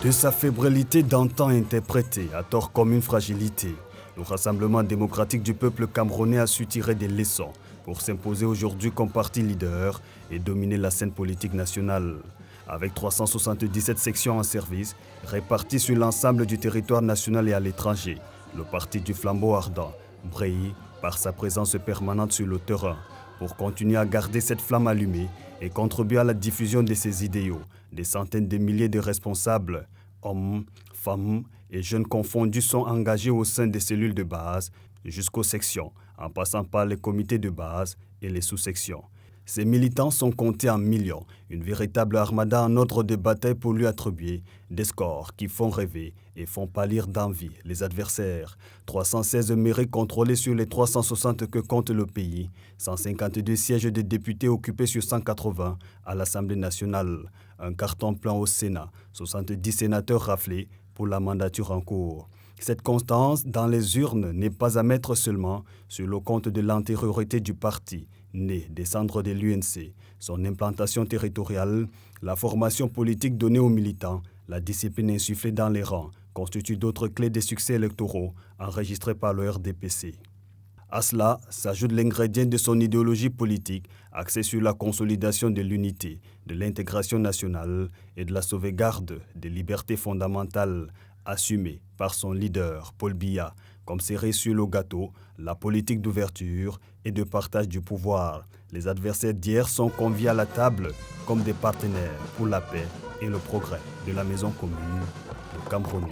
De sa fébrilité d'antan interprétée à tort comme une fragilité, le Rassemblement démocratique du peuple camerounais a su tirer des leçons pour s'imposer aujourd'hui comme parti leader et dominer la scène politique nationale. Avec 377 sections en service, réparties sur l'ensemble du territoire national et à l'étranger, le parti du flambeau ardent brille par sa présence permanente sur le terrain pour continuer à garder cette flamme allumée et contribuer à la diffusion de ses idéaux. Des centaines de milliers de responsables, hommes, femmes et jeunes confondus sont engagés au sein des cellules de base jusqu'aux sections, en passant par les comités de base et les sous-sections. Ces militants sont comptés en millions, une véritable armada en ordre de bataille pour lui attribuer des scores qui font rêver et font pâlir d'envie les adversaires. 316 mairies contrôlées sur les 360 que compte le pays, 152 sièges de députés occupés sur 180 à l'Assemblée nationale, un carton plein au Sénat, 70 sénateurs raflés pour la mandature en cours. Cette constance dans les urnes n'est pas à mettre seulement sur le compte de l'antériorité du parti, né des cendres de l'UNC, son implantation territoriale, la formation politique donnée aux militants, la discipline insufflée dans les rangs, constituent d'autres clés des succès électoraux enregistrés par le RDPC. À cela s'ajoute l'ingrédient de son idéologie politique axée sur la consolidation de l'unité, de l'intégration nationale et de la sauvegarde des libertés fondamentales assumée par son leader, Paul Biya, comme cerise sur le gâteau, la politique d'ouverture et de partage du pouvoir. Les adversaires d'hier sont conviés à la table comme des partenaires pour la paix et le progrès de la maison commune, le Cameroun.